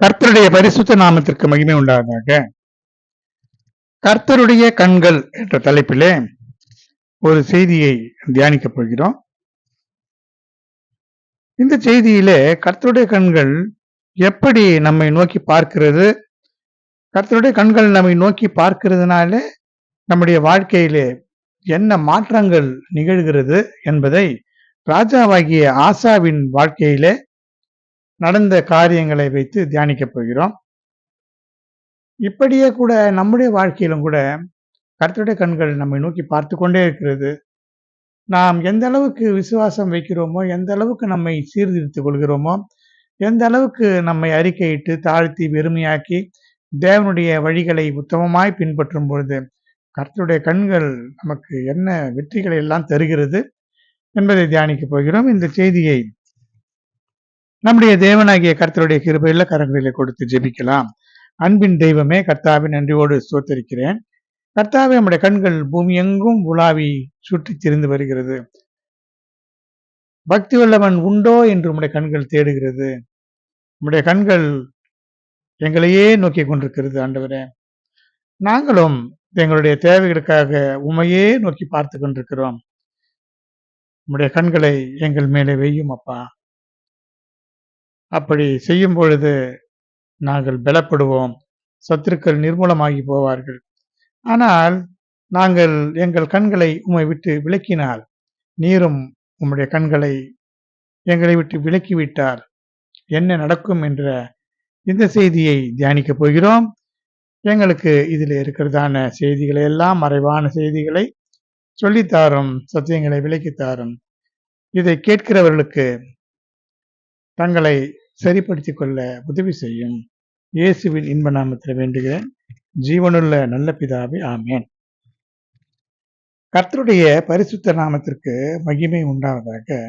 கர்த்தருடைய பரிசுத்த நாமத்திற்கு மகிமை உண்டாவதாக. கர்த்தருடைய கண்கள் என்ற தலைப்பிலே ஒரு செய்தியை தியானிக்கப் போகிறோம். இந்த செய்தியிலே கர்த்தருடைய கண்கள் எப்படி நம்மை நோக்கி பார்க்கிறது, கர்த்தருடைய கண்கள் நம்மை நோக்கி பார்க்கிறதுனாலே நம்முடைய வாழ்க்கையிலே என்ன மாற்றங்கள் நிகழ்கிறது என்பதை ராஜாவாகிய ஆசாவின் வாழ்க்கையிலே நடந்த காரியங்களை வைத்து தியானிக்கப் போகிறோம். இப்படியே கூட நம்முடைய வாழ்க்கையிலும் கூட கர்த்தருடைய கண்கள் நம்மை நோக்கி பார்த்து கொண்டே இருக்கிறது. நாம் எந்த அளவுக்கு விசுவாசம் வைக்கிறோமோ, எந்த அளவுக்கு நம்மை சீர்திருத்திக் கொள்கிறோமோ, எந்த அளவுக்கு நம்மை அறிக்கையிட்டு தாழ்த்தி வெறுமையாக்கி தேவனுடைய வழிகளை உத்தமமாய் பின்பற்றும் பொழுது கர்த்தருடைய கண்கள் நமக்கு என்ன வெற்றிகளை எல்லாம் தருகிறது என்பதை தியானிக்கப் போகிறோம். இந்த செய்தியை நம்முடைய தேவனாகிய கர்த்தருடைய கிருபையுள்ள கரங்களிலே கொடுத்து ஜெபிக்கலாம். அன்பின் தெய்வமே, கர்த்தாவே, நன்றியோடு ஸ்தோத்தரிக்கிறேன். கர்த்தாவே, நம்முடைய கண்கள் பூமி எங்கும் உலாவி சுற்றித் திரிந்து வருகிறது. பக்தி உள்ளவன் உண்டோ என்று உம்முடைய கண்கள் தேடுகிறது. உம்முடைய கண்கள் எங்களையே நோக்கி கொண்டிருக்கிறது. ஆண்டவரே, நாங்களும் எங்களுடைய தேவைகளுக்காக உம்மையே நோக்கி பார்த்து கொண்டிருக்கிறோம். உம்முடைய கண்களை எங்கள் மேலே வையும் அப்பா. அப்படி செய்யும் பொழுது நாங்கள் பலப்படுவோம். சத்துருக்கள் நிர்மூலமாகி போவார்கள். ஆனால் நாங்கள் எங்கள் கண்களை உம்மை விட்டு விலக்கினால், நீரும் உம்முடைய கண்களை எங்களை விட்டு விலக்கிவிட்டால் என்ன நடக்கும் என்ற இந்த செய்தியை தியானிக்கப் போகிறோம். எங்களுக்கு இதில் இருக்கிறதான செய்திகளை எல்லாம், மறைவான செய்திகளை சொல்லித்தாரும், சத்தியங்களை விலக்கித்தாரும். இதை கேட்கிறவர்களுக்கு தங்களை சரிப்படுத்திக் கொள்ள உதவி செய்யும். இயேசுவின் இன்ப நாமத்தில் வேண்டுகிறேன், ஜீவனுள்ள நல்ல பிதாவே, ஆமேன். கர்த்தருடைய பரிசுத்த நாமத்திற்கு மகிமை உண்டாவதாக.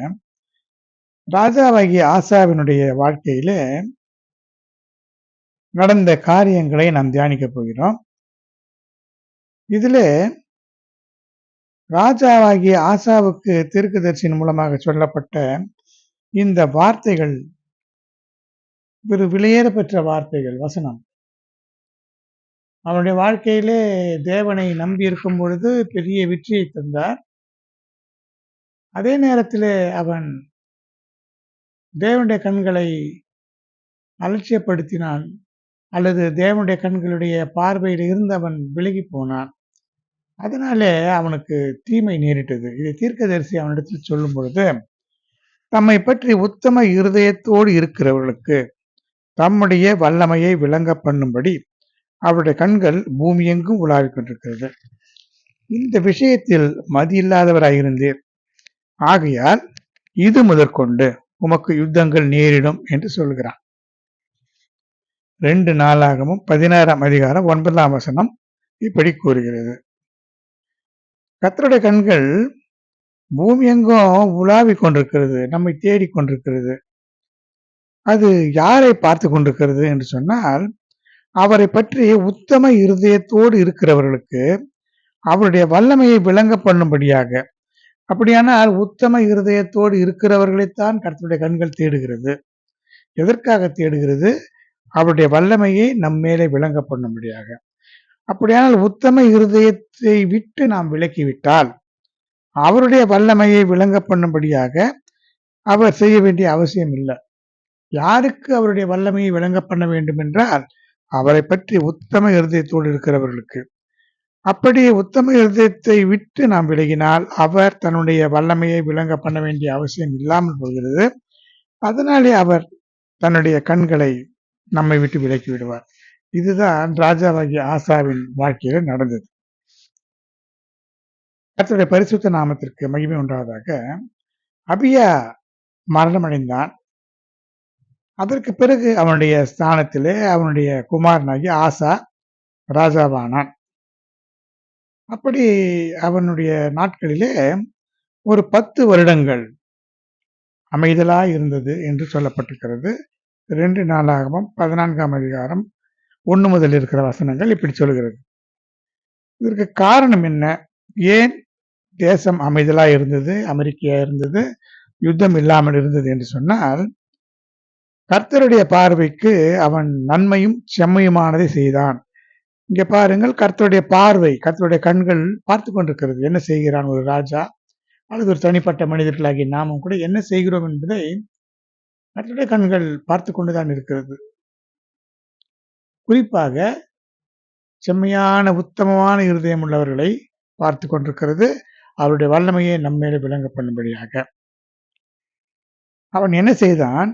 ராஜாவாகிய ஆசாவினுடைய வாழ்க்கையில நடந்த காரியங்களை நாம் தியானிக்கப் போகிறோம். இதிலே ராஜாவாகிய ஆசாவுக்கு தீர்க்கதரிசியின் மூலமாக சொல்லப்பட்ட இந்த வார்த்தைகள் ஒரு விலையேற பெற்ற வார்த்தைகள், வசனம். அவனுடைய வாழ்க்கையிலே தேவனை நம்பி இருக்கும் பொழுது பெரிய வெற்றியை தந்தார். அதே நேரத்திலே அவன் தேவனுடைய கண்களை அலட்சியப்படுத்தினான், அல்லது தேவனுடைய கண்களுடைய பார்வையில் இருந்து அவன் விலகி போனான். அதனாலே அவனுக்கு தீமை நேரிட்டது. இதை தீர்க்கதரிசி அவனிடத்தில் சொல்லும் பொழுது, தம்மை பற்றி உத்தம இருதயத்தோடு இருக்கிறவர்களுக்கு தம்முடைய வல்லமையை விளங்க பண்ணும்படி அவருடைய கண்கள் பூமி எங்கும் உலாவிக் கொண்டிருக்கிறது. இந்த விஷயத்தில் மதியில்லாதவராயிருந்தீர், ஆகையால் இது முதற்கொண்டு உமக்கு யுத்தங்கள் நேரிடும் என்று சொல்கிறான். 2 நாளாகமும் 16ஆம் அதிகாரம் 9ஆம் வசனம் இப்படி கூறுகிறது. கர்த்தருடைய கண்கள் பூமி எங்கும் உலாவிக் கொண்டிருக்கிறது, நம்மை தேடிக் கொண்டிருக்கிறது. அது யாரை பார்த்து கொண்டிருக்கிறது என்று சொன்னால், அவரை பற்றி உத்தம இருதயத்தோடு இருக்கிறவர்களுக்கு அவருடைய வல்லமையை விளங்க பண்ணும்படியாக. அப்படியானால் உத்தம இருதயத்தோடு இருக்கிறவர்களைத்தான் கர்த்தருடைய கண்கள் தேடுகிறது. எதற்காக தேடுகிறது? அவருடைய வல்லமையை நம் மேலே விளங்க பண்ணும்படியாக. அப்படியானால் உத்தம இருதயத்தை விட்டு நாம் விலக்கிவிட்டால், அவருடைய வல்லமையை விளங்க பண்ணும்படியாக அவர் செய்ய வேண்டிய அவசியம் இல்லை. யாருக்கு அவருடைய வல்லமையை விளங்க பண்ண வேண்டும் என்றால், அவரை பற்றி உத்தம இருதயத்தோடு இருக்கிறவர்களுக்கு. அப்படி உத்தம இருதயத்தை விட்டு நாம் விலகினால் அவர் தன்னுடைய வல்லமையை விளங்க பண்ண வேண்டிய அவசியம் இல்லாமல் போகிறது. அதனாலே அவர் தன்னுடைய கண்களை நம்மை விட்டு விலக்கி விடுவார். இதுதான் ராஜாவாகிய ஆசாவின் வாழ்க்கையில நடந்தது. கர்த்தருடைய பரிசுத்த நாமத்திற்கு மகிமை உண்டாவதாக. அபியா மரணமடைந்தான். அதற்கு பிறகு அவனுடைய ஸ்தானத்திலே அவனுடைய குமாரனாகிய ஆசா ராஜாவானான். அப்படி அவனுடைய நாட்களிலே ஒரு 10 வருடங்கள் அமைதலாய் இருந்தது என்று சொல்லப்பட்டிருக்கிறது. 2 நாளாகமும் 14ஆம் அதிகாரம் 1 முதல் இருக்கிற வசனங்கள் இப்படி சொல்கிறது. இதற்கு காரணம் என்ன? ஏன் தேசம் அமைதலாய் இருந்தது, அமெரிக்கையா இருந்தது, யுத்தம் இல்லாமல் இருந்தது என்று சொன்னால், கர்த்தருடைய பார்வைக்கு அவன் நன்மையும் செம்மையுமானதை செய்தான். இங்க பாருங்கள், கர்த்தருடைய பார்வை, கர்த்தருடைய கண்கள் பார்த்து கொண்டிருக்கிறது. என்ன செய்கிறான் ஒரு ராஜா அல்லது ஒரு தனிப்பட்ட மனிதர்களாகிய நாமும் கூட என்ன செய்கிறோம் என்பதை கர்த்தருடைய கண்கள் பார்த்து கொண்டுதான் இருக்கிறது. குறிப்பாக செம்மையான உத்தமமான இருதயம் உள்ளவர்களை பார்த்து கொண்டிருக்கிறது. அவருடைய வல்லமையை நம்மேல விளங்க பண்ணும்படியாக. அவன் என்ன செய்தான்?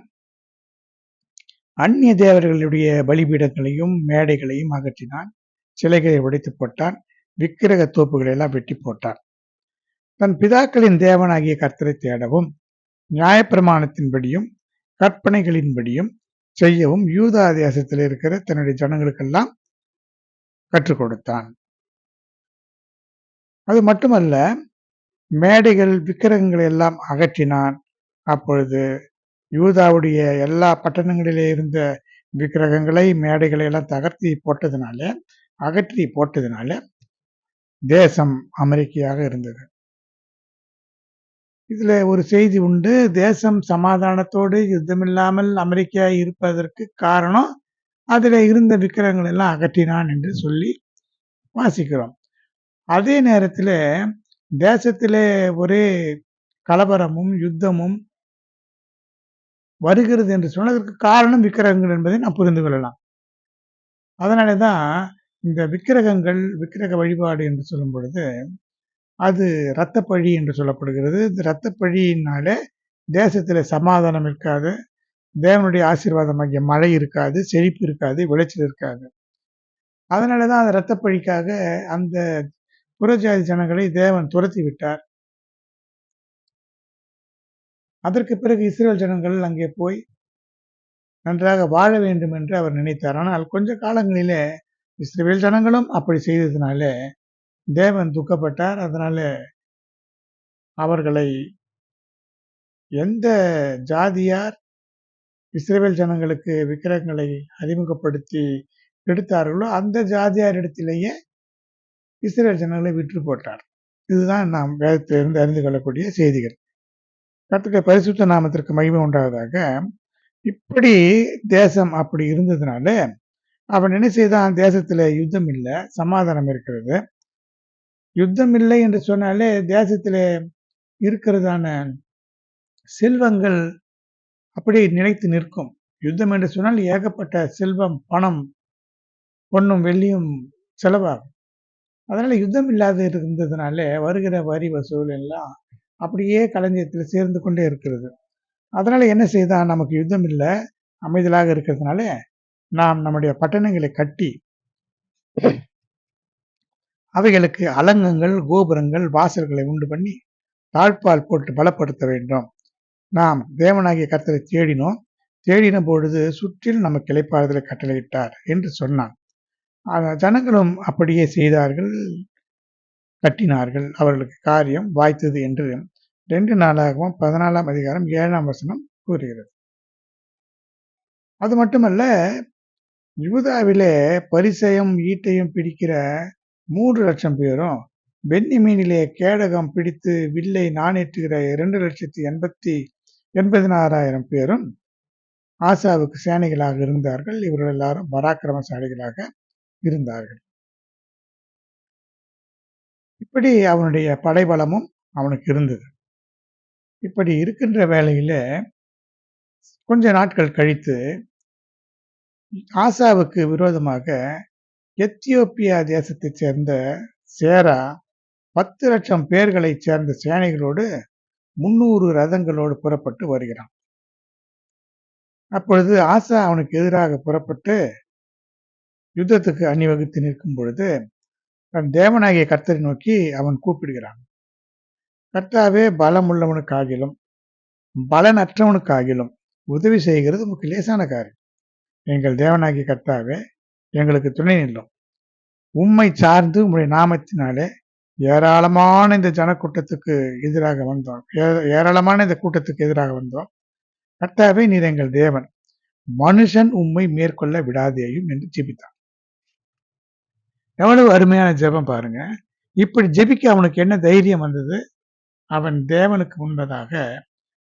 அந்நிய தேவர்களுடைய பலிபீடங்களையும் மேடைகளையும் அகற்றினான். சிலைகளை உடைத்து போட்டான். விக்கிரக தோப்புகளை எல்லாம் வெட்டி போட்டான். தன் பிதாக்களின் தேவனாகிய கர்த்தரை தேடவும் நியாயப்பிரமாணத்தின்படியும் கற்பனைகளின்படியும் செய்யவும் யூதா தேசத்தில் இருக்கிற தன்னுடைய ஜனங்களுக்கெல்லாம் கற்றுக் கொடுத்தான். அது மட்டுமல்ல, மேடைகள் விக்கிரகங்களை எல்லாம் அகற்றினான். அப்பொழுது யூதாவுடைய எல்லா பட்டணங்களிலே இருந்த விக்கிரகங்களை மேடைகளை எல்லாம் அகற்றி போட்டதுனால தேசம் அமைதியாக இருந்தது. இதுல ஒரு செய்தி உண்டு. தேசம் சமாதானத்தோடு யுத்தமில்லாமல் அமெரிக்கா இருப்பதற்கு காரணம் அதுல இருந்த விக்கிரகங்கள் எல்லாம் அகற்றினான் என்று சொல்லி வாசிக்கிறோம். அதே நேரத்துல தேசத்திலே ஒரே கலவரமும் யுத்தமும் வருகிறது என்று சொன்னதற்கு காரணம் விக்கிரகங்கள் என்பதை நாம் புரிந்து கொள்ளலாம். அதனாலதான் இந்த விக்கிரக வழிபாடு என்று சொல்லும் பொழுது அது இரத்தப்பழி என்று சொல்லப்படுகிறது. இந்த இரத்தப்பழியினாலே தேசத்துல சமாதானம் இருக்காது, தேவனுடைய ஆசீர்வாதமாகிய மழை இருக்காது, செழிப்பு இருக்காது, விளைச்சல் இருக்காது. அதனாலதான் அந்த இரத்தப்பழிக்காக அந்த புறஜாதி ஜனங்களை தேவன் துரத்தி விட்டார். அதற்கு பிறகு இஸ்ரேல் ஜனங்கள் அங்கே போய் நன்றாக வாழ வேண்டும் என்று அவர் நினைத்தார். ஆனால் கொஞ்ச காலங்களிலே இஸ்ரேல் ஜனங்களும் அப்படி செய்ததுனால தேவன் துக்கப்பட்டார். அதனால அவர்களை எந்த ஜாதியார் இஸ்ரேல் ஜனங்களுக்கு விக்கிரகங்களை அறிமுகப்படுத்தி எடுத்தார்களோ அந்த ஜாதியார் இடத்திலேயே இஸ்ரேல் ஜனங்களை விற்று போட்டார். இதுதான் நாம் வேதத்திலிருந்து அறிந்து கொள்ளக்கூடிய செய்திகள். கர்த்தருடைய பரிசுத்த நாமத்திற்கு மகிமை உண்டாவதாக. இப்படி தேசம் அப்படி இருந்ததுனால அவன் என்ன செய்தான்? தேசத்துல யுத்தம் இல்லை, சமாதானம் இருக்கிறது. யுத்தம் இல்லை என்று சொன்னாலே தேசத்துல இருக்கிறதான செல்வங்கள் அப்படி நிலைத்து நிற்கும். யுத்தம் என்று சொன்னால் ஏகப்பட்ட செல்வம், பணம், பொன்னும் வெள்ளியும் செலவாகும். அதனால யுத்தம் இல்லாத இருந்ததுனால வருகிற வரி வசூல் எல்லாம் அப்படியே களஞ்சியத்துல சேர்ந்து கொண்டே இருக்கிறது. அதனால என்ன செய்தான்? நமக்கு யுத்தம் இல்லை, அமைதலாக இருக்கிறதுனால நாம் நம்முடைய பட்டணங்களை கட்டி அவைகளுக்கு அலங்கங்கள், கோபுரங்கள், வாசல்களை உண்டு பண்ணி தாழ்பால் போட்டு பலப்படுத்த வேண்டும். நாம் தேவனாகிய கர்த்தரை தேடின பொழுது சுற்றிலும் நமக்கு இளைப்பாறுதலை கட்டளையிட்டார் என்று சொன்னான். ஜனங்களும் அப்படியே செய்தார்கள், கட்டினார்கள். அவர்களுக்கு காரியம் வாய்த்தது என்று 2 நாளாகவும் 14ஆம் அதிகாரம் 7ஆம் வசனம் கூறுகிறது. அது மட்டுமல்ல, யூதாவிலே பரிசையும் ஈட்டையும் பிடிக்கிற 3 லட்சம் பேரும், பென்யமீனிலே கேடகம் பிடித்து வில்லை நாணேற்றுகிற 2,86,000 பேரும் ஆசாவுக்கு சேனைகளாக இருந்தார்கள். இவர்கள் எல்லாரும் பராக்கிரமசாலிகளாக இருந்தார்கள். இப்படி அவனுடைய படைபலமும் அவனுக்கு இருந்தது. இப்படி இருக்கின்ற வேளையில கொஞ்ச நாட்கள் கழித்து ஆசாவுக்கு விரோதமாக எத்தியோப்பியா தேசத்தைச் சேர்ந்த சேரா 10 லட்சம் பேர்களை சேர்ந்த சேனைகளோடு 300 ரதங்களோடு புறப்பட்டு வருகிறான். அப்பொழுது ஆசா அவனுக்கு எதிராக புறப்பட்டு யுத்தத்துக்கு அணிவகுத்து நிற்கும் பொழுது தன் தேவனாகிய கர்த்தரை நோக்கி அவன் கூப்பிடுகிறான். கர்த்தாவே, பலம் உள்ளவனுக்காகிலும் பலனற்றவனுக்காகிலும் உதவி செய்கிறது உமக்கு லேசான காரியம். எங்கள் தேவனாகிய கர்த்தாவே, எங்களுக்கு துணை நில்லும். உம்மை சார்ந்து உம்முடைய நாமத்தினாலே ஏராளமான இந்த ஜனக்கூட்டத்துக்கு எதிராக வந்தோம். ஏராளமான இந்த கூட்டத்துக்கு எதிராக வந்தோம். கர்த்தாவே, நீர் எங்கள் தேவன். மனுஷன் உம்மை மேற்கொள்ள விடாதேயும் என்று ஜெபித்தான். எவ்வளவு அருமையான ஜெபம் பாருங்க. இப்படி ஜெபிக்க அவனுக்கு என்ன தைரியம் வந்தது? அவன் தேவனுக்கு முன்பதாக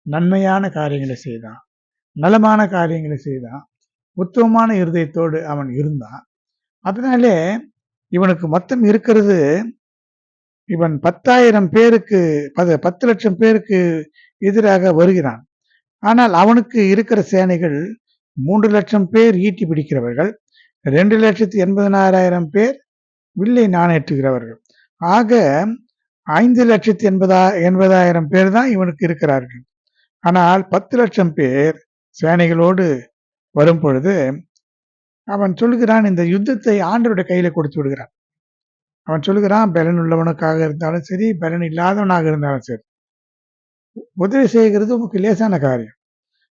நன்மையான காரியங்களை செய்தான். நலமான காரியங்களை செய்தான், உத்தமமான இருதயத்தோடு அவன் இருந்தான். அதனாலே இவனுக்கு மொத்தம் இருக்கிறது, இவன் 10,000 பேருக்கு 10 லட்சம் பேருக்கு எதிராக வருகிறான். ஆனால் அவனுக்கு இருக்கிற சேனைகள் 3 லட்சம் பேர் ஈட்டி பிடிக்கிறவர்கள், 2,80,000 பேர் வில்லை நாணேற்றுகிறவர்கள். ஆக 5,80,000 பேர் தான் இவனுக்கு இருக்கிறார்கள். ஆனால் 10 லட்சம் பேர் சேனைகளோடு வரும் பொழுது அவன் சொல்லுகிறான், இந்த யுத்தத்தை ஆண்டவருடைய கையில கொடுத்து விடுகிறான். அவன் சொல்லுகிறான், பலன் உள்ளவனுக்காக இருந்தாலும் சரி, பலன் இல்லாதவனாக இருந்தாலும் சரி, உதவி செய்கிறது உமக்கு லேசான காரியம்.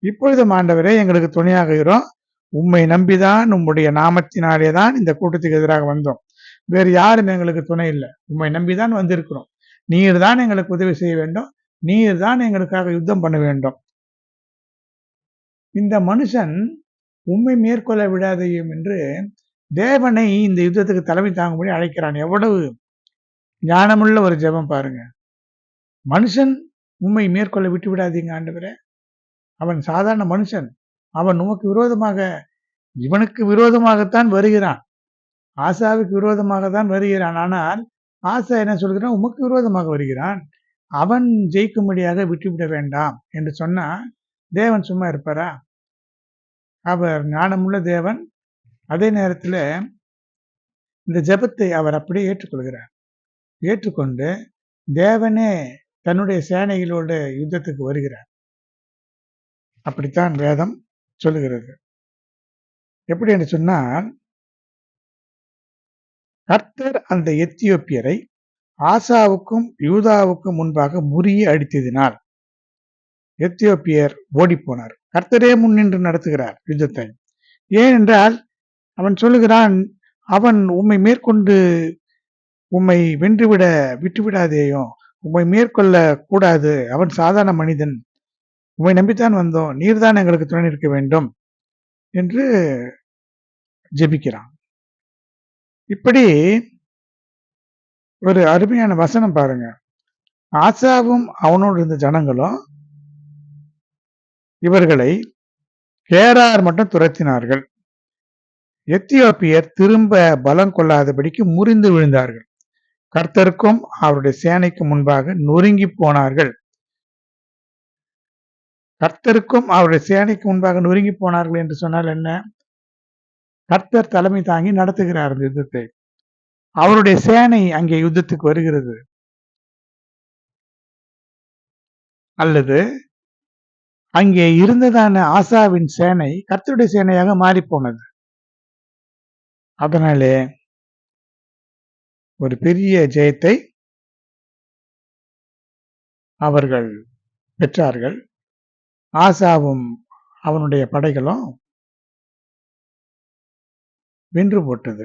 இப்பொழுதும் ஆண்டவரே எங்களுக்கு துணையாக இருக்கிறோம், உம்மை நம்பிதான் உம்முடைய நாமத்தினாலே தான் இந்த கூட்டத்துக்கு எதிராக வந்தோம், வேறு யாரும் எங்களுக்கு துணை இல்லை, உம்மை நம்பிதான் வந்திருக்கிறோம், நீர் தான் எங்களுக்கு உதவி செய்ய வேண்டும், நீர் தான் எங்களுக்காக யுத்தம் பண்ண வேண்டும். இந்த மனுஷன் உம்மை மேற்கொள்ள விடாதையும் என்று தேவனை இந்த யுத்தத்துக்கு தலைமை தாங்கும்படி அழைக்கிறான். எவ்வளவு ஞானமுள்ள ஒரு ஜெபம் பாருங்க. மனுஷன் உம்மை மேற்கொள்ள விட்டு விடாதீங்க ஆண்டவரே, அவன் சாதாரண மனுஷன், அவன் உமக்கு விரோதமாக, இவனுக்கு விரோதமாகத்தான் வருகிறான், ஆசாவுக்கு விரோதமாக தான் வருகிறான். ஆனால் ஆசா என்ன சொல்கிறான், உமக்கு விரோதமாக வருகிறான், அவன் ஜெயிக்கும்படியாக விட்டுவிட வேண்டாம் என்று சொன்னா தேவன் சும்மா இருப்பாரா? அவர் ஞானமுள்ள தேவன். அதே நேரத்தில் இந்த ஜெபத்தை அவர் அப்படியே ஏற்றுக்கொள்கிறார். ஏற்றுக்கொண்டு தேவனே தன்னுடைய சேனைகளோடு யுத்தத்துக்கு வருகிறார். அப்படித்தான் வேதம் சொல்லுகிறது. எப்படி என்று சொன்னால், கர்த்தர் அந்த எத்தியோப்பியரை ஆசாவுக்கும் யூதாவுக்கும் முன்பாக முறிய அடித்ததினால் எத்தியோப்பியர் ஓடி போனார். கர்த்தரே முன்னின்று நடத்துகிறார் யுத்தத்தை. ஏனென்றால் அவன் சொல்லுகிறான், அவன் உம்மை மேற்கொண்டு உம்மை வென்றுவிட விட்டுவிடாதேயோ, உம்மை மேற்கொள்ள கூடாது, அவன் சாதாரண மனிதன், உம்மை நம்பித்தான் வந்தோம், நீர்தான் எங்களுக்கு துணை நிற்க வேண்டும் என்று ஜெபிக்கிறான். இப்படி ஒரு அருமையான வசனம் பாருங்க. ஆசாவும் அவனோடு இருந்த ஜனங்களும் இவர்களை கேரார் மட்டும் துரத்தினார்கள். எத்தியோப்பியர் திரும்ப பலம் கொள்ளாதபடிக்கு முறிந்து விழுந்தார்கள். கர்த்தருக்கும் அவருடைய சேனைக்கு முன்பாக நொறுங்கி போனார்கள். கர்த்தருக்கும் அவருடைய சேனைக்கு முன்பாக நொறுங்கி போனார்கள் என்று சொன்னால் என்ன? கர்த்தர் தலைமை தாங்கி நடத்துகிறார் அந்த யுத்தத்தை. அவருடைய சேனை அங்கே யுத்தத்துக்கு வருகிறது. அல்லது அங்கே இருந்ததான ஆசாவின் சேனை கர்த்தருடைய சேனையாக மாறி போனது. அதனாலே ஒரு பெரிய ஜெயத்தை அவர்கள் பெற்றார்கள். ஆசாவும் அவனுடைய படைகளும் வென்று போட்டது.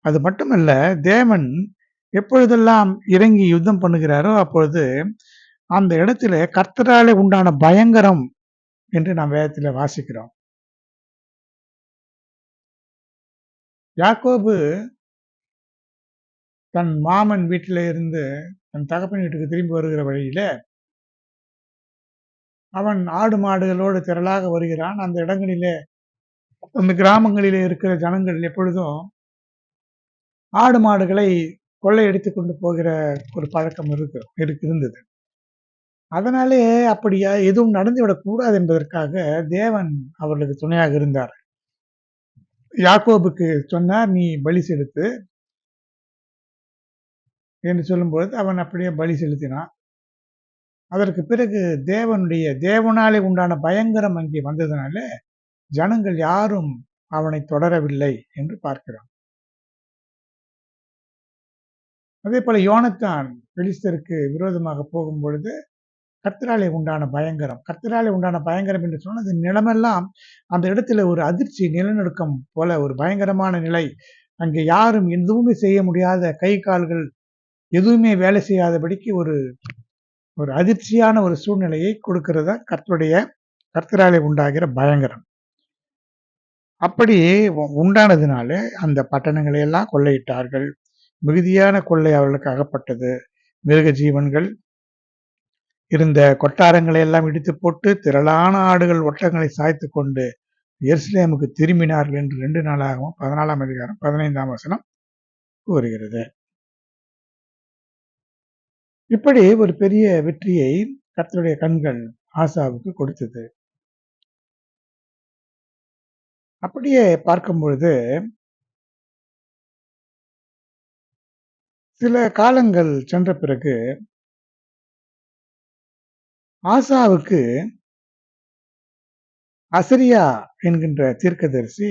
அது மட்டுமல்ல, தேவன் எப்பொழுதெல்லாம் இறங்கி யுத்தம் பண்ணுகிறாரோ அப்பொழுது அந்த இடத்துல கர்த்தராலே உண்டான பயங்கரம் என்று நாம் வேதத்துல வாசிக்கிறோம். யாக்கோபு தன் மாமன் வீட்டில இருந்து தன் தகப்பன் வீட்டுக்கு திரும்பி வருகிற வழியில அவன் ஆடு மாடுகளோடு திரளாக வருகிறான். அந்த இடங்களிலே, அந்த கிராமங்களிலே இருக்கிற ஜனங்கள் எப்பொழுதும் ஆடு மாடுகளை கொள்ளையடித்து கொண்டு போகிற ஒரு பழக்கம் இருந்தது. அதனாலே அப்படியா எதுவும் நடந்துவிடக் கூடாது என்பதற்காக தேவன் அவர்களுக்கு துணையாக இருந்தார். யாக்கோபுக்கு சொன்னார், நீ பலி செலுத்து என்று சொல்லும்போது அவன் அப்படியே பலி செலுத்தினான். அதற்கு பிறகு தேவனாலே உண்டான பயங்கரம் அங்கே வந்ததுனால ஜனங்கள் யாரும் அவனை தொடரவில்லை என்று பார்க்கிறோம். அதே போல யோனத்தான் பெலிஸ்தருக்கு விரோதமாக போகும் பொழுது கர்த்தராலே உண்டான பயங்கரம் என்று சொன்னது நிலமெல்லாம் அந்த இடத்துல ஒரு அதிர்ச்சி, நிலநடுக்கம் போல ஒரு பயங்கரமான நிலை. அங்கே யாரும் எதுவுமே செய்ய முடியாத, கை கால்கள் எதுவுமே வேலை செய்யாதபடிக்கு ஒரு ஒரு அதிர்ச்சியான ஒரு சூழ்நிலையை கொடுக்கிறதா கர்த்தராலே உண்டாகிற பயங்கரம். அப்படி உண்டானதுனால அந்த பட்டணங்களை எல்லாம் கொள்ளையிட்டார்கள். மிகுதியான கொள்ளை அவர்களுக்கு அகப்பட்டது. மிருக ஜீவன்கள், இருந்த கொட்டாரங்களை எல்லாம் இடித்து போட்டு திரளான ஆடுகள் ஒட்டகங்களை சாய்த்து கொண்டு எருசலேமுக்கு திரும்பினார்கள் என்று 2 நாளாகவும் 14ஆம் அதிகாரம் 15ஆம் வசனம் கூறுகிறது. இப்படி ஒரு பெரிய வெற்றியை கர்த்தருடைய கண்கள் ஆசாவுக்கு கொடுத்தது. அப்படியே பார்க்கும் பொழுது சில காலங்கள் சென்ற பிறகு ஆசாவுக்கு அசரியா என்கின்ற தீர்க்கதரிசி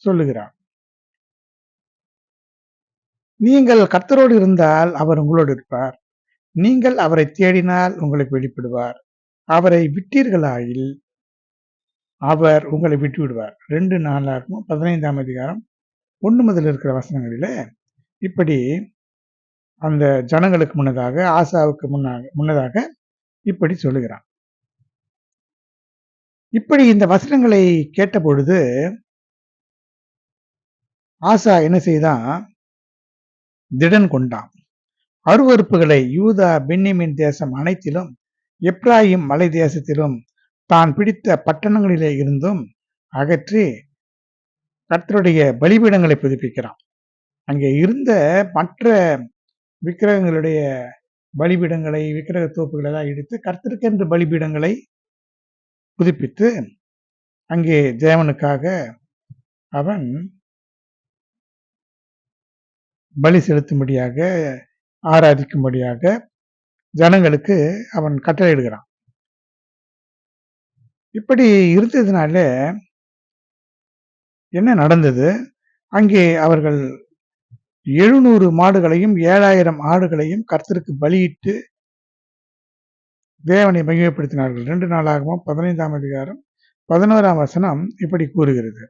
சொல்லுகிறார், நீங்கள் கர்த்தரோடு இருந்தால் அவர் உங்களோடு இருப்பார், நீங்கள் அவரை தேடினால் உங்களுக்கு வெளிப்படுவார், அவரை விட்டீர்களாயில் அவர் உங்களை விட்டு விடுவார். 2 நாளாகவும் 15ஆம் அதிகாரம் 1 முதல் இருக்கிற வசனங்களில இப்படி அந்த ஜனங்களுக்கு முன்னதாக ஆசாவுக்கு முன்னதாக இப்படி சொல்லுகிறான். இப்படி இந்த வசனங்களை கேட்ட பொழுது ஆசா என்ன செய்தான்? திடன் கொண்டான். அருவருப்புகளை யூதா பென்யமீன் தேசம் அனைத்திலும் எப்ராயிம் மலை தேசத்திலும் தான் பிடித்த பட்டணங்களிலே இருந்தும் அகற்றி கர்த்தருடைய பலிபீடங்களை புதுப்பிக்கிறான். அங்கே இருந்த மற்ற விக்கிரகங்களுடைய பலிபீடங்களை விக்கிரக தோப்புகளை எல்லாம் இடித்து கர்த்தருக்கென்று பலிபீடங்களை புதுப்பித்து அங்கே தேவனுக்காக அவன் பலி செலுத்தும்படியாக ஆராதிக்கும்படியாக ஜனங்களுக்கு அவன் கட்டளையிடுகிறான். இப்படி இருந்ததுனால என்ன நடந்தது? அங்கே அவர்கள் 700 மாடுகளையும் 7000 ஆடுகளையும் கர்த்தருக்கு பலியிட்டு தேவனை மகிமைப்படுத்தினார்கள். 2 நாளாகவும் 15ஆம் அதிகாரம் 11ஆம் வசனம் இப்படி கூறுகிறது.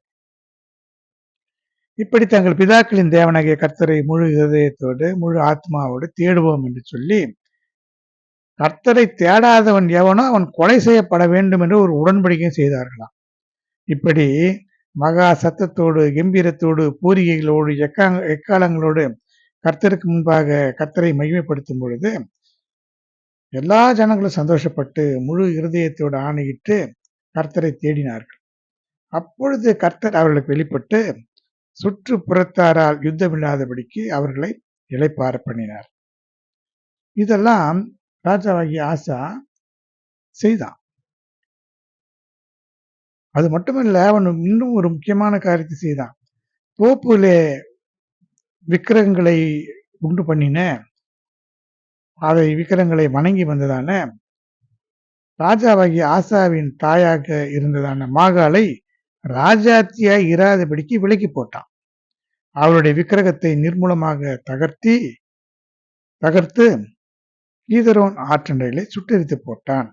இப்படி தங்கள் பிதாக்களின் தேவனாகிய கர்த்தரை முழு இதயத்தோடு முழு ஆத்மாவோடு தேடுவோம் என்று சொல்லி கர்த்தரை தேடாதவன் எவனோ அவன் கொலை செய்யப்பட வேண்டும் என்று ஒரு உடன்படிக்கை செய்தார்களாம். இப்படி மகா சத்தத்தோடு கம்பீரத்தோடு பூரிகைகளோடு எக்காலங்களோடு கர்த்தருக்கு முன்பாக கர்த்தரை மகிமைப்படுத்தும் பொழுது எல்லா ஜனங்களும் சந்தோஷப்பட்டு முழு இருதயத்தோடு ஆணையிட்டு கர்த்தரை தேடினார்கள். அப்பொழுது கர்த்தர் அவர்களுக்கு வெளிப்பட்டு சுற்றுப்புறத்தாரால் யுத்தமில்லாதபடிக்கு அவர்களை இளைப்பாற பண்ணினார். இதெல்லாம் ராஜாவாகிய ஆசா செய்தான். அது மட்டுமல்ல, அவன் இன்னும் ஒரு முக்கியமான காரியத்தை செய்தான். தோப்புலே விக்கிரகங்களை உண்டு பண்ணின அதை விக்கிரகங்களை வணங்கி வந்ததான ராஜாவாகிய ஆசாவின் தாயாக இருந்ததான மாகாளை ராஜாத்தியாய் இராதபடிக்கு விலக்கி போட்டான். அவருடைய விக்கிரகத்தை நிர்மூலமாக தகர்த்து கீதரோன் ஆற்றண்டையிலே சுட்டெரித்து போட்டான்.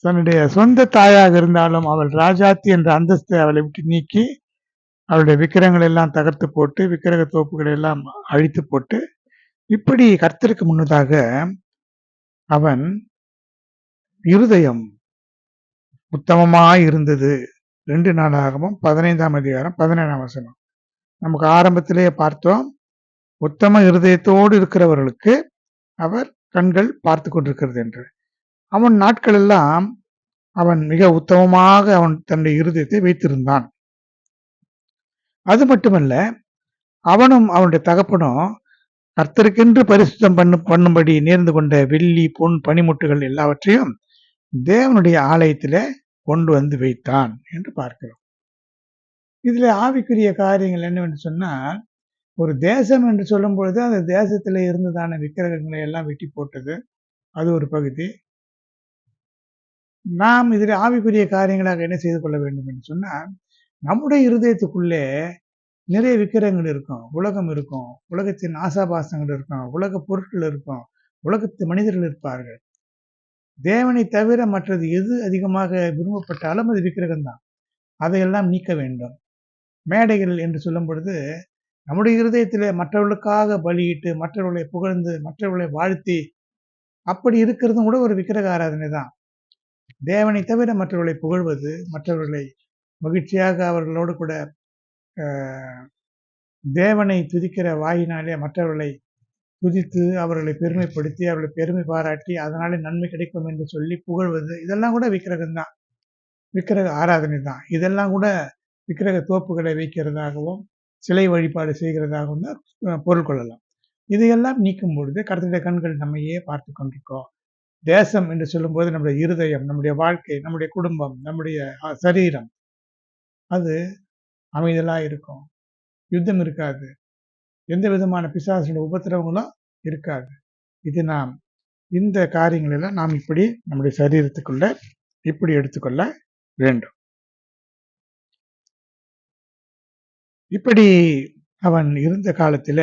தன்னுடைய சொந்த தாயாக இருந்தாலும் அவள் ராஜாத்தி என்ற அந்தஸ்தை அவளை விட்டு நீக்கி அவளுடைய விக்கிரகங்கள் எல்லாம் தகர்த்து போட்டு விக்கிரக தோப்புகளை எல்லாம் அழித்து போட்டு இப்படி கர்த்தருக்கு முன்னதாக அவன் இருதயம் உத்தமமாய் இருந்தது. 2 நாளாகவும் 15ஆம் அதிகாரம் 17ஆம் வசனம். நமக்கு ஆரம்பத்திலேயே பார்த்தோம், உத்தம இருதயத்தோடு இருக்கிறவர்களுக்கு அவர் கண்கள் பார்த்து கொண்டிருக்கிறது என்று. அவன் நாட்கள் எல்லாம் அவன் மிக உத்தமமாக அவன் தன்னுடைய இருதயத்தை வைத்திருந்தான். அது மட்டுமல்ல, அவனும் அவனுடைய தகப்பனும் கர்த்தருக்கென்று பரிசுத்தம் பண்ணும்படி நேர்ந்து கொண்ட வெள்ளி பொன் பனிமுட்டுகள் எல்லாவற்றையும் தேவனுடைய ஆலயத்தில கொண்டு வந்து வைத்தான் என்று பார்க்கிறோம். இதுல ஆவிக்குரிய காரியங்கள் என்னவென்று சொன்னால், ஒரு தேசம் என்று சொல்லும் பொழுது அந்த தேசத்தில இருந்ததான விக்கிரகங்களை எல்லாம் வெட்டி போட்டது, அது ஒரு பகுதி. நாம் இதில் ஆவிக்குரிய காரியங்களாக என்ன செய்து கொள்ள வேண்டும் என்று சொன்னால், நம்முடைய இருதயத்துக்குள்ளே நிறைய விக்கிரகங்கள் இருக்கும், உலகம் இருக்கும், உலகத்தின் ஆசாபாசங்கள் இருக்கும், உலக பொருட்கள் இருக்கும், உலகத்து மனிதர்கள் இருப்பார்கள். தேவனை தவிர மற்றது எது அதிகமாக விரும்பப்பட்டாலும் அது விக்கிரகம் தான். அதையெல்லாம் நீக்க வேண்டும். மேடைகள் என்று சொல்லும் பொழுது நம்முடைய இருதயத்திலே மற்றவர்களுக்காக பலியிட்டு மற்றவர்களை புகழ்ந்து மற்றவர்களை வாழ்த்தி அப்படி இருக்கிறதும் கூட ஒரு விக்கிரக ஆராதனை தான். தேவனை தவிர மற்றவர்களை புகழ்வது, மற்றவர்களை மகிழ்ச்சியாக அவர்களோடு கூட தேவனை துதிக்கிற வாயினாலே மற்றவர்களை துதித்து அவர்களை பெருமைப்படுத்தி அவர்களை பெருமை பாராட்டி அதனால நன்மை கிடைக்கும் என்று சொல்லி புகழ்வது இதெல்லாம் கூட விக்கிரகம் தான், விக்கிரக ஆராதனை தான். இதெல்லாம் கூட விக்கிரக தோப்புகளை வைக்கிறதாகவும் சிலை வழிபாடு செய்கிறதாகவும் தான் பொருள் கொள்ளலாம். இதையெல்லாம் நீக்கும் பொழுது கர்த்தருடைய கண்கள் நம்மையே பார்த்து கொண்டிருக்கோம். தேசம் என்று சொல்லும்போது நம்முடைய இருதயம், நம்முடைய வாழ்க்கை, நம்முடைய குடும்பம், நம்முடைய சரீரம் அது அமைதலா இருக்கும். யுத்தம் இருக்காது, எந்த விதமான பிசாசுடைய உபத்திரவங்களும் இருக்காது. இது நாம் இந்த காரியங்கள் எல்லாம் நாம் இப்படி நம்முடைய சரீரத்துக்குள்ள இப்படி எடுத்துக்கொள்ள வேண்டும். இப்படி அவன் இருந்த காலத்தில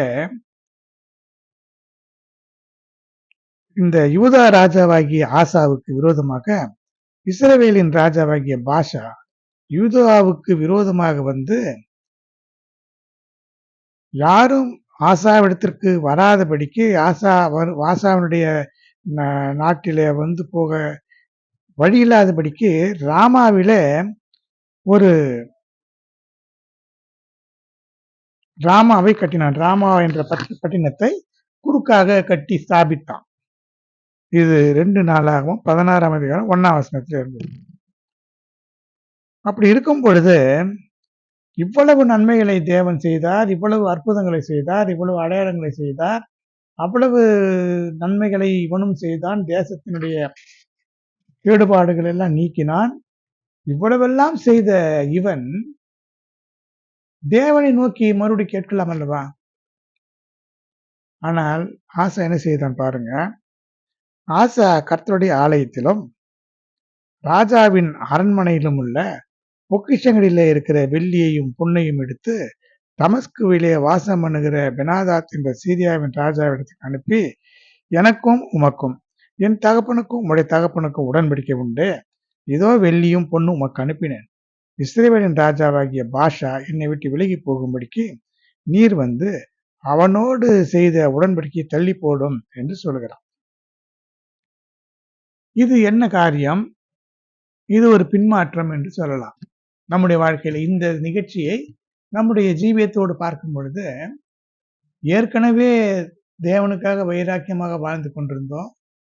இந்த யூதா ராஜாவாகிய ஆசாவுக்கு விரோதமாக இஸ்ரவேலின் ராஜாவாகிய பாஷா யூதாவுக்கு விரோதமாக வந்து யாரும் ஆசாவிடத்திற்கு வராதபடிக்கு ஆசாவினுடைய நாட்டிலே வந்து போக வழி இல்லாதபடிக்கு ராமாவில ஒரு ராமாவை கட்டினான். ராமா என்ற பட்டினத்தை குறுக்காக கட்டி ஸ்தாபித்தான். இது 2 நாளாகவும் 16ஆம் அதிகாரம் 1ஆம் வசனத்தில் இருந்தது. அப்படி இருக்கும் பொழுது இவ்வளவு நன்மைகளை தேவன் செய்தார், இவ்வளவு அற்புதங்களை செய்தார், இவ்வளவு அடையாளங்களை செய்தார், அவ்வளவு நன்மைகளை இவனும் செய்தான், தேசத்தினுடைய கேடுபாடுகள் எல்லாம் நீக்கினான். இவ்வளவெல்லாம் செய்த இவன் தேவனை நோக்கி மறுபடி கேட்கலாம் அல்லவா? ஆனால் ஆசா என்ன செய்தான் பாருங்க. ஆசா கர்த்தருடைய ஆலயத்திலும் ராஜாவின் அரண்மனையிலும் உள்ள பொக்கிஷங்களிலே இருக்கிற வெள்ளியையும் பொன்னையும் எடுத்து தமஸ்குவிலே வாசம் பண்ணுகிற பெனாதாத் என்ற சீரியாவின் ராஜாவிடத்துக்கு அனுப்பி, எனக்கும் உமக்கும் என் தகப்பனுக்கும் உம்முடைய தகப்பனுக்கும் உடன்படிக்கை உண்டு. இதோ வெள்ளியும் பொன்னும் உமக்கு அனுப்பினேன். இஸ்ரவேலின் ராஜாவாகிய பாஷா என்னை விட்டு விலகி போகும்படிக்கு நீர் வந்து அவனோடு செய்த உடன்படிக்கையை தள்ளி போடும் என்று சொல்கிறான். இது என்ன காரியம்? இது ஒரு பின்மாற்றம் என்று சொல்லலாம். நம்முடைய வாழ்க்கையில இந்த நிகழ்ச்சியை நம்முடைய ஜீவியத்தோடு பார்க்கும் பொழுது, ஏற்கனவே தேவனுக்காக வைராக்கியமாக வாழ்ந்து கொண்டிருந்தோம்,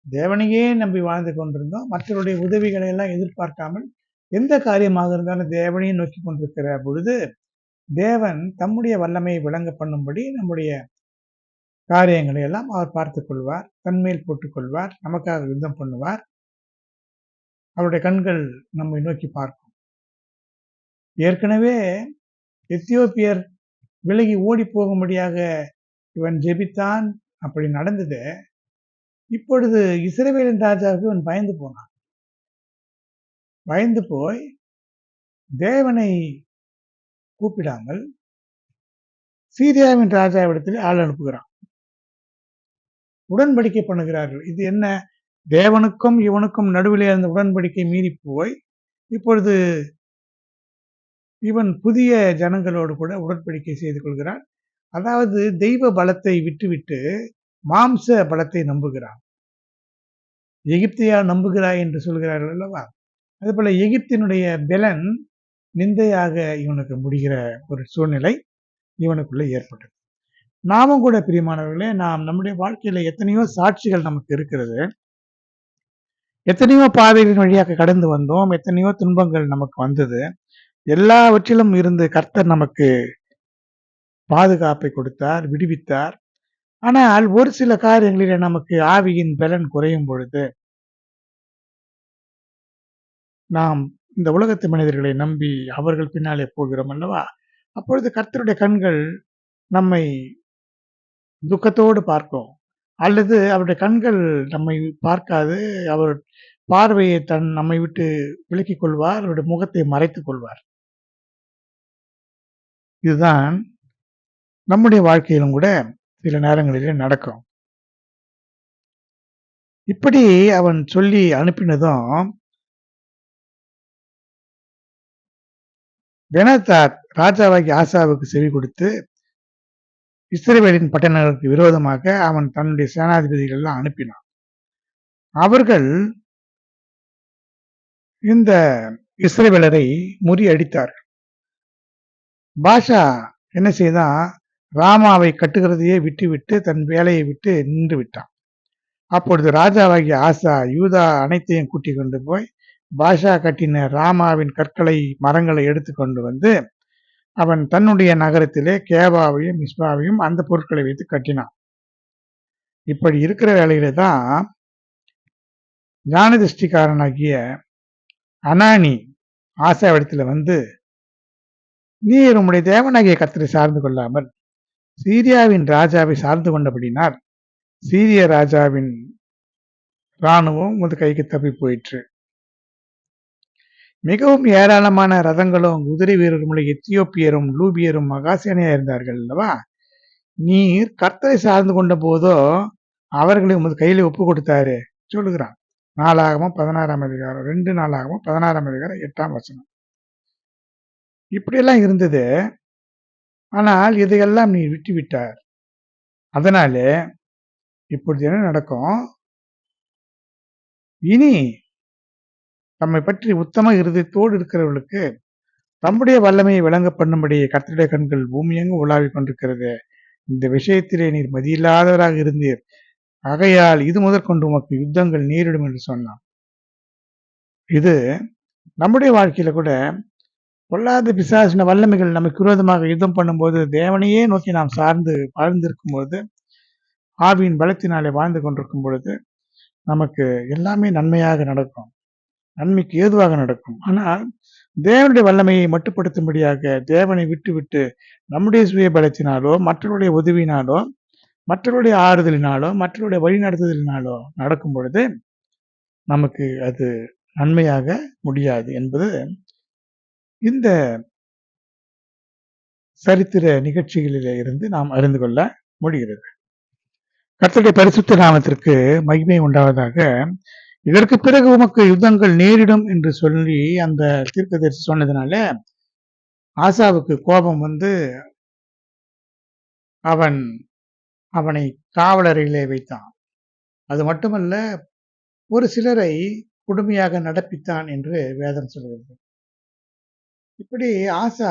தேவனையே நம்பி வாழ்ந்து கொண்டிருந்தோம், மற்றவருடைய உதவிகளை எல்லாம் எதிர்பார்க்காமல் எந்த காரியமாக இருந்தாலும் தேவனையே நோக்கி கொண்டிருக்கிற பொழுது தேவன் தம்முடைய வல்லமையை விளங்க பண்ணும்படி நம்முடைய காரியங்களை எல்லாம் அவர் பார்த்துக் கொள்வார், தன்மேல் போட்டுக் கொள்வார், நமக்காக யுத்தம் பண்ணுவார். அவருடைய கண்கள் நம்மை நோக்கி பார்க்கும். ஏற்கனவே எத்தியோப்பியர் விலகி ஓடி போகும்படியாக இவன் ஜெபித்தான், அப்படி நடந்தது. இப்பொழுது இஸ்ரவேலின் ராஜாவுக்கு இவன் பயந்து போனான். பயந்து போய் தேவனை கூப்பிடாமல் சீரியாவின் ராஜாவிடத்தில் ஆள் அனுப்புகிறான். உடன்படிக்கை பண்ணுகிறார்கள். இது என்ன? தேவனுக்கும் இவனுக்கும் நடுவிலே இருந்த உடன்படிக்கை மீறி போய் இப்பொழுது இவன் புதிய ஜனங்களோடு கூட உடன்படிக்கை செய்து கொள்கிறான். அதாவது தெய்வ பலத்தை விட்டுவிட்டு மாம்ச பலத்தை நம்புகிறான். எகிப்தியா நம்புகிறாய் என்று சொல்கிறார்கள் அல்லவா? அதுபோல எகிப்தினுடைய பெலன் நிந்தையாக இவனுக்கு முடிகிற ஒரு சூழ்நிலை இவனுக்குள்ள ஏற்பட்டது. நாமும் கூட பிரியமானவர்களே, நாம் நம்முடைய வாழ்க்கையில எத்தனையோ சாட்சிகள் நமக்கு இருக்கிறது. எத்தனையோ பாதைகளின் வழியாக கடந்து வந்தோம், எத்தனையோ துன்பங்கள் நமக்கு வந்தது. எல்லாவற்றிலும் இருந்து கர்த்தர் நமக்கு பாதுகாப்பை கொடுத்தார், விடுவித்தார். ஆனால் ஒரு சில காரியங்களிலே நமக்கு ஆவியின் பலன் குறையும் பொழுது நாம் இந்த உலகத்து மனிதர்களை நம்பி அவர்கள் பின்னாலே போகிறோம் அல்லவா? அப்பொழுது கர்த்தருடைய கண்கள் நம்மை துக்கத்தோடு பார்க்கும், அல்லது அவருடைய கண்கள் நம்மை பார்க்காது, அவர் பார்வையை நம்மை விட்டு விலக்கிக் கொள்வார், அவருடைய முகத்தை மறைத்துக் கொள்வார். இதுதான் நம்முடைய வாழ்க்கையிலும் கூட சில நேரங்களிலே நடக்கும். இப்படி அவன் சொல்லி அனுப்பினதும் பெனாதாத் ராஜாவாகிய ஆசாவுக்கு செவி கொடுத்து இஸ்ரவேலின் பட்டணங்களுக்கு விரோதமாக அவன் தன்னுடைய சேனாதிபதிகள் எல்லாம் அனுப்பினான். அவர்கள் இந்த இஸ்ரவேலரை முறியடித்தார்கள். பாஷா என்ன செய்தான்? ராமாவை கட்டுகிறதையே விட்டுவிட்டு தன் வேலையை விட்டு நின்று விட்டான். அப்பொழுது ராஜாவாகிய ஆசா யூதா அனைத்தையும் கூட்டிக் கொண்டு போய் பாஷா கட்டின ராமாவின் கற்களை மரங்களை எடுத்துக்கொண்டு வந்து அவன் தன்னுடைய நகரத்திலே கேபாவையும் மிஸ்பாவையும் அந்த பொருட்களை வைத்து கட்டினான். இப்படி இருக்கிற வேலையில தான் ஞான திருஷ்டிக்காரனாகிய அனானி ஆசாவிடத்துல வந்து, நீர் உம்முடைய தேவனாகிய கர்த்தரை சார்ந்து கொள்ளாமல் சீரியாவின் ராஜாவை சார்ந்து கொண்டபடினால் சீரிய ராஜாவின் இராணுவம் உமது கைக்கு தப்பி போயிற்று. மிகவும் ஏராளமான ரதங்களும் குதிரை வீரரும் எத்தியோப்பியரும் லூபியரும் மகாசேனையா இருந்தார்கள் அல்லவா? நீர் கர்த்தரை சார்ந்து கொண்ட போதோ அவர்களை உமது கையில ஒப்பு கொடுத்தாரு சொல்லுகிறான். 4ஆகமம் 16 2 4ஆகமம் 16 8 இப்படியெல்லாம் இருந்தது. ஆனால் இதையெல்லாம் நீ விட்டு விட்டார். அதனால இப்பொழுது என்ன நடக்கும்? இனி தம்மை பற்றி உத்தம இருதயத்தோடு இருக்கிறவர்களுக்கு தம்முடைய வல்லமையை விளங்க பண்ணும்படி கர்த்தருடைய கண்கள் பூமியெங்கும் உலாவிக் கொண்டிருக்கிறது. இந்த விஷயத்திலே நீர் மதியில்லாதவராக இருந்தீர். ஆகையால் இது முதற்கொண்டு உமக்கு யுத்தங்கள் நேரிடும் என்று சொன்னான். இது நம்முடைய வாழ்க்கையில கூட பொல்லாத பிசாசின வல்லமைகள் நமக்கு விரோதமாக யுத்தம் பண்ணும்போது தேவனையே நோக்கி நாம் சார்ந்து வாழ்ந்திருக்கும் போது, ஆவியின் பலத்தினாலே வாழ்ந்து கொண்டிருக்கும் பொழுது நமக்கு எல்லாமே நன்மையாக நடக்கும், நன்மைக்கு ஏதுவாக நடக்கும். ஆனால் தேவனுடைய வல்லமையை மட்டுப்படுத்தும்படியாக தேவனை விட்டு நம்முடைய சுய பலத்தினாலோ மற்றவருடைய உதவினாலோ மற்றவருடைய ஆறுதலினாலோ மற்றவருடைய வழிநடத்துதலினாலோ நடக்கும் பொழுது நமக்கு அது நன்மையாக முடியாது என்பது இந்த சரித்திர நிகழ்ச்சிகளிலே இருந்து நாம் அறிந்து கொள்ள முடிகிறது. கர்த்தருடைய பரிசுத்த நாமத்திற்கு மகிமை உண்டாவதாக. இதற்கு பிறகு உமக்கு யுத்தங்கள் நேரிடும் என்று சொல்லி அந்த தீர்க்கதரிசி சொன்னதுனால ஆசாவுக்கு கோபம் வந்து அவனை காவலறையிலே வைத்தான். அது மட்டுமல்ல, ஒரு சிலரை கொடுமையாக நடப்பித்தான் என்று வேதம் சொல்கிறது. இப்படி ஆசா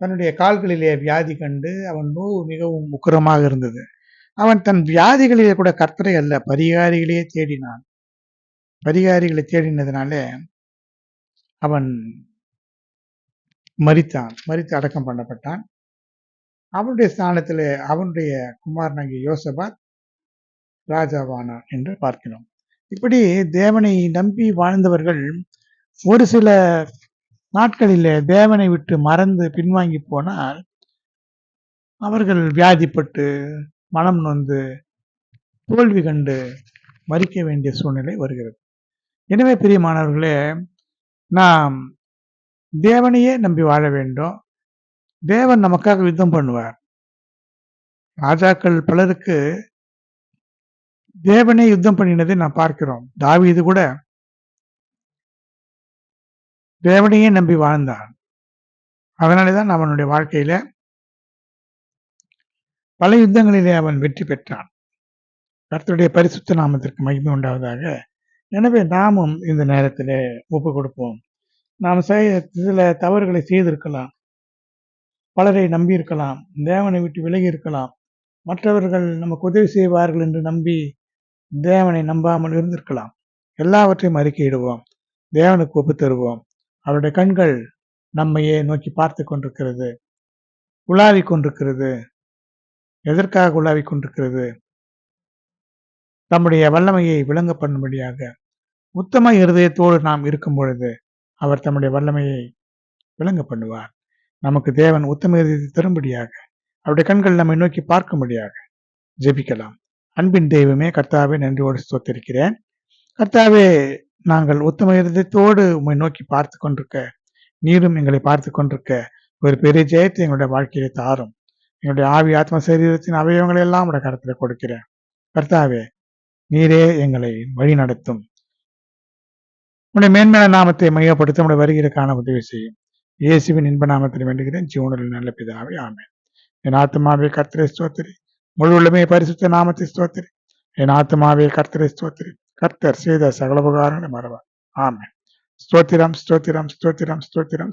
தன்னுடைய கால்களிலே வியாதி கண்டு அவன் நோவு மிகவும் உக்கிரமாக இருந்தது. அவன் தன் வியாதிகளிலே கூட கர்த்தரை அல்ல பரிகாரிகளையே தேடினான். பரிகாரிகளை தேடினதுனால அவன் மரித்து அடக்கம் பண்ணப்பட்டான். அவனுடைய ஸ்தானத்திலே அவனுடைய குமாரனாகிய யோசபாத் ராஜாவானான் என்று பார்க்கிறோம். இப்படி தேவனை நம்பி வாழ்ந்தவர்கள் ஒரு சில நாட்களிலே தேவனை விட்டு மறந்து பின்வாங்கி போனால் அவர்கள் வியாதிப்பட்டு மனம் நொந்து தோல்வி கண்டு மறிக்க வேண்டிய சூழ்நிலை வருகிறது. எனவே பிரியமானவர்களே, நாம் தேவனையே நம்பி வாழ வேண்டும். தேவன் நமக்காக யுத்தம் பண்ணுவார். ராஜாக்கள் பலருக்கு தேவனே யுத்தம் பண்ணினதை நாம் பார்க்கிறோம். தாவீது கூட தேவனையே நம்பி வாழ்ந்தான். அதனாலேதான் அவனுடைய வாழ்க்கையில பல யுத்தங்களிலே அவன் வெற்றி பெற்றான். கர்த்தருடைய பரிசுத்த நாமத்திற்கு மகிமை உண்டாவதாக. எனவே நாமும் இந்த நேரத்திலே ஒப்பு கொடுப்போம். நாம் சில தவறுகளை செய்திருக்கலாம், பலரை நம்பி இருக்கலாம், தேவனை விட்டு விலகி இருக்கலாம், மற்றவர்கள் நமக்கு உதவி செய்வார்கள் என்று நம்பி தேவனை நம்பாமல் இருந்திருக்கலாம். எல்லாவற்றையும் அறிக்கையிடுவோம், தேவனுக்கு ஒப்பு தருவோம். அவருடைய கண்கள் நம்மையே நோக்கி பார்த்து கொண்டிருக்கிறது, உலாவிக் கொண்டிருக்கிறது. எதற்காக உலாவிக் கொண்டிருக்கிறது? தம்முடைய வல்லமையை விளங்க பண்ணும்படியாக. உத்தம இருதயத்தோடு நாம் இருக்கும் பொழுது அவர் தம்முடைய வல்லமையை விளங்க பண்ணுவார். நமக்கு தேவன் உத்தம இருதயத்தை தரும்படியாக, அவருடைய கண்கள் நம்மை நோக்கி பார்க்கும்படியாக ஜெபிக்கலாம். அன்பின் தெய்வமே, கர்த்தாவே, நன்றியோடு ஸ்தோத்திரிக்கிறேன். கர்த்தாவே, நாங்கள் உத்தம இருதயத்தோடு உம்மை நோக்கி பார்த்து கொண்டிருக்க, நீரும் எங்களை பார்த்து கொண்டிருக்க ஒரு பெரிய ஜெயத்தை எங்களுடைய வாழ்க்கையை தாரும். எங்களுடைய ஆவி ஆத்ம சரீரத்தின் அவயவங்களை எல்லாம் உடைய கருத்துல கொடுக்கிறேன். கர்த்தாவே, நீரே எங்களை வழி நடத்தும். உன்னுடைய மேன்மையான நாமத்தை மையப்படுத்த உடைய வருகிறக்கான உதவி செய்யும். இயேசுவின் இன்ப நாமத்தில் வேண்டுகிறேன், ஜீவனில் நல்ல பிதாவே, ஆமென். என் ஆத்மாவே கர்த்தரை ஸ்தோத்திரி, முழு உள்ளமே பரிசுத்த நாமத்தை ஸ்தோத்திரி. என் ஆத்மாவே கர்த்தரை ஸ்தோத்திரி, கர்த்தர் செய்த சகல உபகாரங்களை மறவார். ஆமென். ஸ்தோத்திரம், ஸ்தோத்திரம், ஸ்தோத்திரம், ஸ்தோத்திரம்.